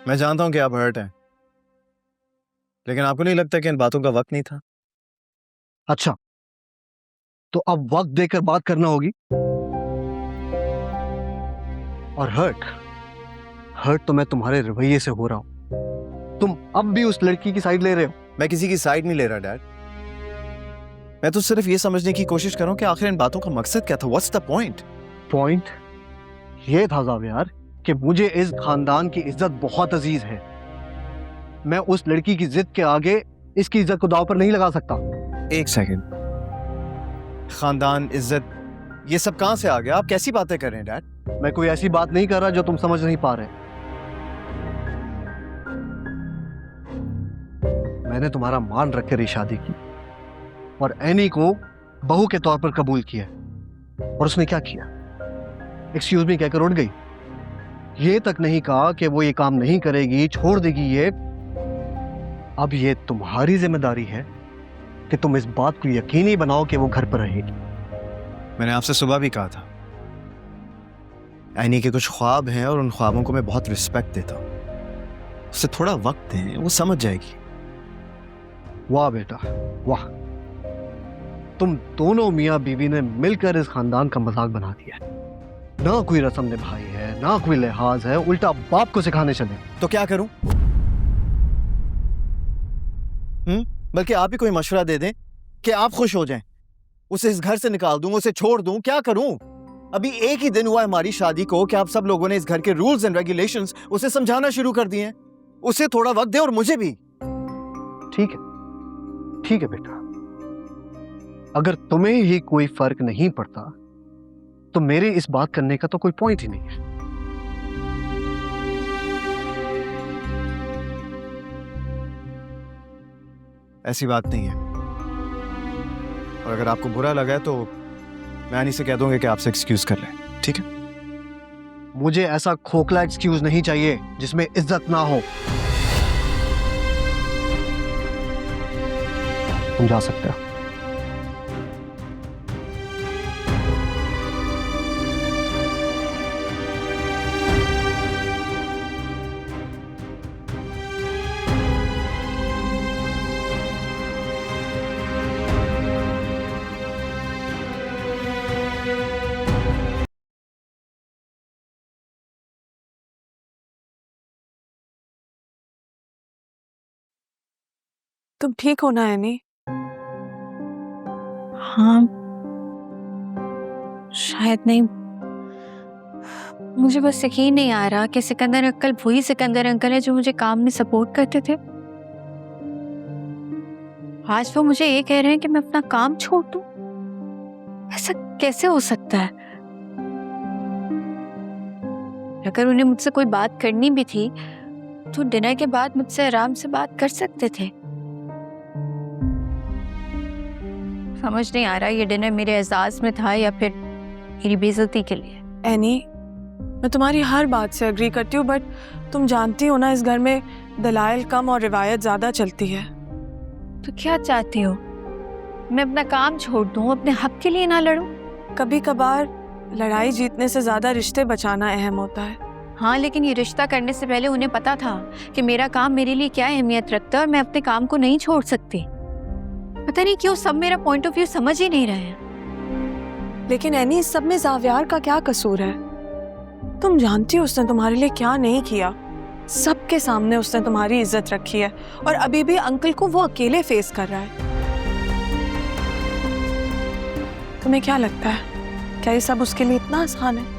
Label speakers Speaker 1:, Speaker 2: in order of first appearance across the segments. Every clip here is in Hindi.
Speaker 1: मैं जानता हूं कि आप हर्ट हैं, लेकिन आपको नहीं लगता कि इन बातों का वक्त नहीं था?
Speaker 2: अच्छा, तो अब वक्त देकर बात करना होगी। और हर्ट हर्ट तो मैं तुम्हारे रवैये से हो रहा हूं। तुम अब भी उस लड़की की साइड ले रहे हो।
Speaker 1: मैं किसी की साइड नहीं ले रहा डैड। मैं तो सिर्फ ये समझने की कोशिश कर रहा हूं कि आखिर इन बातों का मकसद क्या था। What's the point?
Speaker 2: पॉइंट ये था ज़ावियार कि मुझे इस खानदान की इज्जत बहुत अजीज है। मैं उस लड़की की जिद के आगे इसकी इज्जत को दांव पर नहीं लगा सकता।
Speaker 1: एक सेकंड, खानदान, इज्जत, ये सब कहां से आ गया? आप कैसी बातें कर रहे हैं डैड?
Speaker 2: मैं कोई ऐसी बात नहीं कर रहा जो तुम समझ नहीं पा रहे। मैंने तुम्हारा मान रखकर ये शादी की और एनी को बहू के तौर पर कबूल किया। और उसने क्या किया? एक्सक्यूज मी कहकर उठ गई। ये तक नहीं कहा कि वो ये काम नहीं करेगी, छोड़ देगी ये। अब ये तुम्हारी जिम्मेदारी है कि तुम इस बात को यकीनी बनाओ कि वो घर पर रहेगी।
Speaker 1: मैंने आपसे सुबह भी कहा था, एनी के कुछ ख्वाब हैं और उन ख्वाबों को मैं बहुत रिस्पेक्ट देता हूं। उससे थोड़ा वक्त दें, वो समझ जाएगी।
Speaker 2: वाह बेटा वाह, तुम दोनों मियाँ बीवी ने मिलकर इस खानदान का मजाक बना दिया है। ना कोई रस्म निभाई है, ना कोई लिहाज है, उल्टा बाप को सिखाने चले।
Speaker 1: तो क्या करूं? बल्कि आप ही कोई मशवरा दे दें कि आप खुश हो जाएं। उसे इस घर से निकाल दूं, उसे छोड़ दूं, क्या करूं? अभी एक ही दिन हुआ है हमारी शादी को कि आप सब लोगों ने इस घर के रूल्स एंड रेगुलेशंस उसे समझाना शुरू कर दिए हैं। उसे थोड़ा वक्त दे और मुझे भी।
Speaker 2: ठीक है बेटा, अगर तुम्हें ही कोई फर्क नहीं पड़ता तो मेरे इस बात करने का तो कोई पॉइंट ही नहीं है।
Speaker 1: ऐसी बात नहीं है, और अगर आपको बुरा लगा है तो मैं अनी से कह दूंगा कि आपसे एक्सक्यूज कर लें, ठीक है?
Speaker 2: मुझे ऐसा खोखला एक्सक्यूज नहीं चाहिए जिसमें इज्जत ना हो। तुम जा सकते हो।
Speaker 3: तुम ठीक हो ना एनी?
Speaker 4: हाँ, शायद नहीं। मुझे बस यकीन नहीं आ रहा कि सिकंदर अंकल वही सिकंदर अंकल है जो मुझे काम में सपोर्ट करते थे। आज वो मुझे ये कह रहे हैं कि मैं अपना काम छोड़ दूं। ऐसा कैसे हो सकता है? अगर उन्हें मुझसे कोई बात करनी भी थी तो डिनर के बाद मुझसे आराम से बात कर सकते थे। समझ नहीं आ रहा ये डिनर मेरे एजाज में था या फिर मेरी बेइज्जती के लिए।
Speaker 3: एनी, मैं तुम्हारी हर बात से एग्री करती हूँ, बट तुम जानती हो ना इस घर में दलाइल कम और रिवायत ज्यादा चलती है।
Speaker 4: तो क्या चाहती हो? मैं अपना काम छोड़ दूं, अपने हक के लिए ना लड़ूं?
Speaker 3: कभी कभार लड़ाई जीतने से ज्यादा रिश्ते बचाना अहम होता है।
Speaker 4: हाँ, लेकिन ये रिश्ता करने से पहले उन्हें पता था कि मेरा काम मेरे लिए क्या अहमियत रखता है और मैं अपने काम को नहीं छोड़ सकती। पता नहीं क्यों सब मेरा पॉइंट ऑफ व्यू समझ ही नहीं रहे हैं।
Speaker 3: लेकिन एनी, इस सब में ज़ावियार का क्या कसूर है? तुम जानती हो उसने तुम्हारे लिए क्या नहीं किया। सबके सामने उसने तुम्हारी इज्जत रखी है और अभी भी अंकल को वो अकेले फेस कर रहा है। तुम्हें क्या लगता है, क्या ये सब उसके लिए इतना आसान है?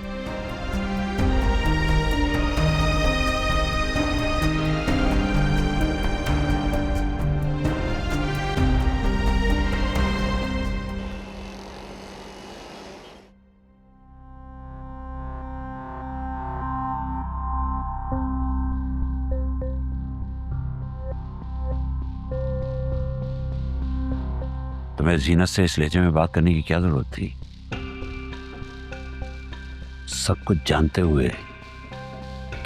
Speaker 5: तुम्हें जीनत से इस लहजे में बात करने की क्या जरूरत थी? सब कुछ जानते हुए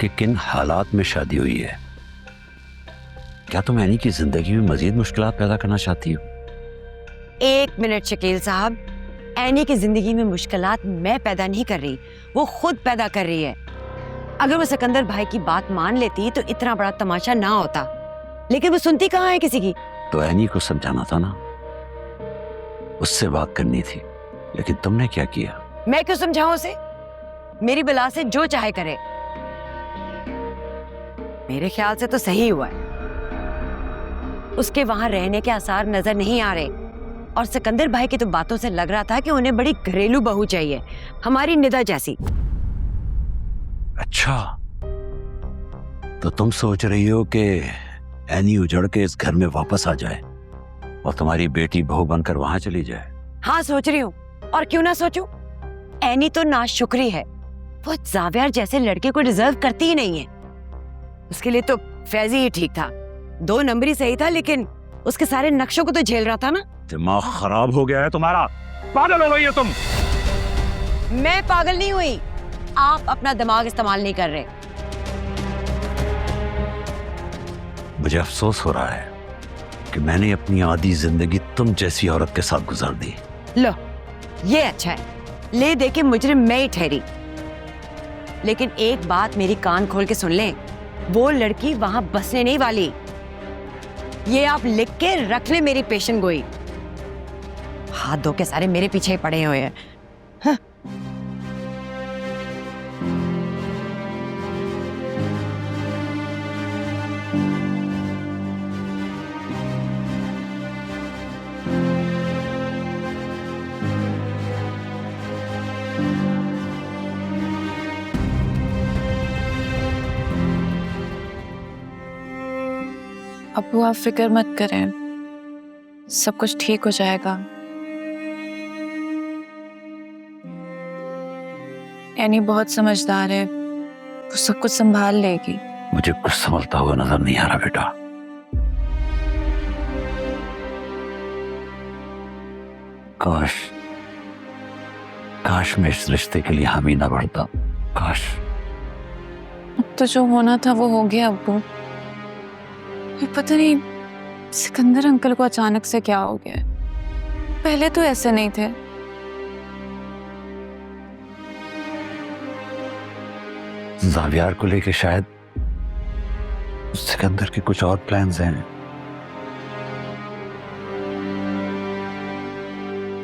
Speaker 5: कि किन हालात में शादी हुई है, क्या तुम एनी की जिंदगी में मजीद मुश्किलात पैदा करना चाहती हो?
Speaker 6: एक मिनट शकील साहब, एनी की जिंदगी में मुश्किलात मैं पैदा नहीं कर रही, वो खुद पैदा कर रही है। अगर वो सिकंदर भाई की बात मान लेती तो इतना बड़ा तमाशा ना होता, लेकिन वो सुनती कहाँ है किसी की।
Speaker 5: तो एनी को समझाना था ना, उससे बात करनी थी, लेकिन तुमने क्या किया?
Speaker 6: मैं क्यों समझाऊं उसे? मेरी बला से जो चाहे करे। मेरे ख्याल से तो सही हुआ है। उसके वहां रहने के आसार नजर नहीं आ रहे, और सिकंदर भाई की तो बातों से लग रहा था कि उन्हें बड़ी घरेलू बहू चाहिए, हमारी निदा जैसी।
Speaker 5: अच्छा, तो तुम सोच रही हो कि एनी उजड़ के इस घर में वापस आ जाए और तुम्हारी बेटी बहू बनकर वहां चली जाए?
Speaker 6: हाँ सोच रही हूँ, और क्यों ना सोचूं? एनी तो नाशुक्री है, वो जावियार जैसे लड़के को डिजर्व करती ही नहीं है। उसके लिए तो फैजी ही ठीक था, 2 नंबर ही सही था, लेकिन उसके सारे नक्शों को तो झेल रहा था ना।
Speaker 5: दिमाग खराब हो गया है तुम्हारा, पागल हो गई हो तुम।
Speaker 6: मैं पागल नहीं हुई, आप अपना दिमाग इस्तेमाल नहीं कर रहे।
Speaker 5: मुझे अफसोस हो रहा है कि मैंने अपनी आधी जिंदगी तुम जैसी औरत के साथ गुजार दी।
Speaker 6: लो, ये अच्छा है, ले दे के मुजरिम मैं ही ठहरी। लेकिन एक बात मेरी कान खोल के सुन लें, वो लड़की वहां बसने नहीं वाली। ये आप लिख के रख ले मेरी पेशन गोई। हाथ धो के सारे मेरे पीछे ही पड़े हुए हैं। हाँ।
Speaker 3: अब्बू आप फिक्र मत करें, सब कुछ ठीक हो जाएगा। एनी बहुत समझदार है, वो सब कुछ संभाल लेगी।
Speaker 5: मुझे कुछ संभलता हुआ नजर नहीं आ रहा बेटा। काश काश मैं इस रिश्ते के लिए हामी ना बढ़ता। काश।
Speaker 3: अब तो जो होना था वो हो गया अब्बू। पता नहीं सिकंदर अंकल को अचानक से क्या हो गया, पहले तो ऐसे नहीं थे।
Speaker 5: जावियार को लेके शायद सिकंदर के कुछ और प्लान्स हैं।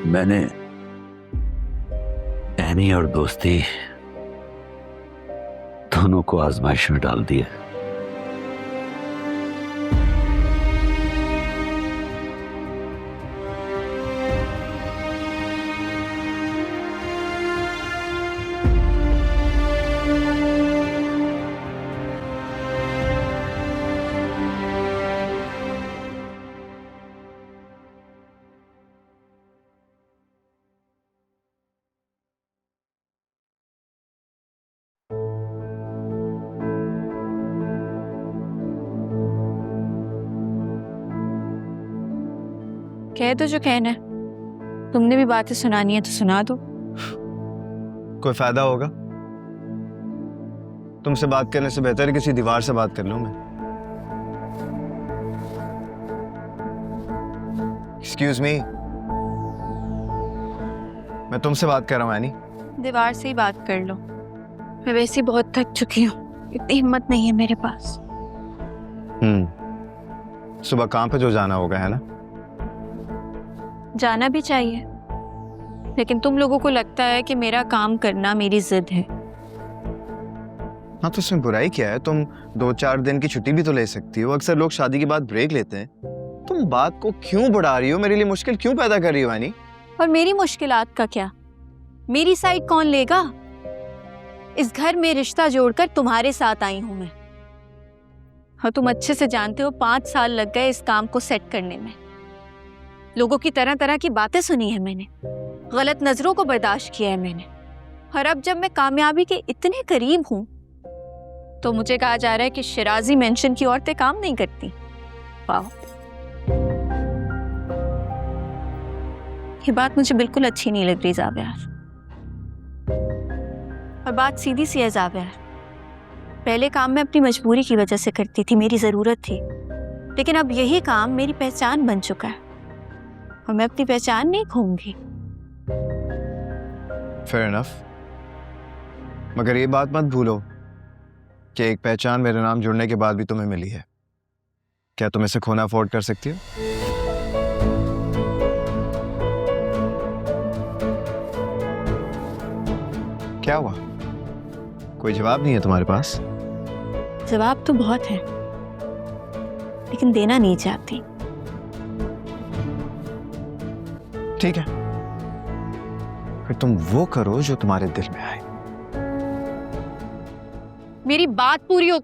Speaker 5: मैंने एनी और दोस्ती दोनों को आजमाइश में डाल दिया।
Speaker 4: कह दो जो कहना है, तुमने भी बातें सुनानी है तो सुना दो।
Speaker 1: कोई फायदा होगा? तुमसे बात करने से बेहतर है किसी दीवार से बात कर लूं मैं। एक्सक्यूज मी, मैं तुमसे बात कर रहा हूं एनी।
Speaker 4: दीवार से ही बात कर लो, मैं वैसे ही बहुत थक चुकी हूँ, इतनी हिम्मत नहीं है मेरे पास।
Speaker 1: सुबह काम पे जो जाना होगा है ना?
Speaker 4: जाना भी चाहिए, लेकिन तुम लोगों को लगता है कि मेरा काम करना मेरी जिद है।
Speaker 1: हाँ तो इसमें बुराई क्या है? तुम 2-4 दिन की छुट्टी भी तो ले सकती हो। अक्सर लोग शादी के बाद ब्रेक लेते हैं। तुम बात को क्यों बढ़ा रही हो? मेरे लिए मुश्किल क्यों पैदा कर रही हो एनी?
Speaker 4: और मेरी मुश्किलात का क्या? मेरी साइड कौन लेगा? इस घर में रिश्ता जोड़कर तुम्हारे साथ आई हूं मैं, और तुम अच्छे से जानते हो 5 साल लग गए इस काम को सेट करने में। लोगों की तरह तरह की बातें सुनी है मैंने, गलत नजरों को बर्दाश्त किया है मैंने, और अब जब मैं कामयाबी के इतने करीब हूं तो मुझे कहा जा रहा है कि शिराजी मेंशन की औरतें काम नहीं करती। वाह, ये बात मुझे बिल्कुल अच्छी नहीं लग रही जावियार। और बात सीधी सी है जावियार, पहले काम मैं अपनी मजबूरी की वजह से करती थी, मेरी जरूरत थी, लेकिन अब यही काम मेरी पहचान बन चुका है और मैं अपनी पहचान नहीं खोऊंगी।
Speaker 1: फेयर इनफ, मगर ये बात मत भूलो कि एक पहचान मेरे नाम जुड़ने के बाद भी तुम्हें मिली है। क्या तुम इसे खोना अफोर्ड कर सकती हो? क्या हुआ? कोई जवाब नहीं है तुम्हारे पास?
Speaker 4: जवाब तो बहुत है, लेकिन देना नहीं चाहती।
Speaker 1: ठीक है, फिर तुम वो करो जो तुम्हारे दिल में आए।
Speaker 4: मेरी बात पूरी हो।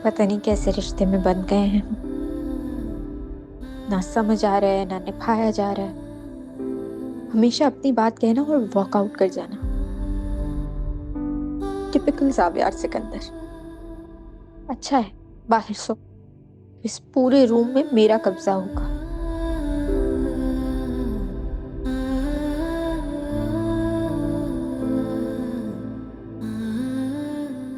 Speaker 7: पता नहीं कैसे रिश्ते में बंध गए हैं। ना समझ आ रहा है, ना निभाया जा रहा है। हमेशा अपनी बात कहना और वॉकआउट कर जाना। टिपिकल ज़ावियार सिकंदर। अच्छा है बाहर सो, इस पूरे रूम में मेरा कब्जा होगा।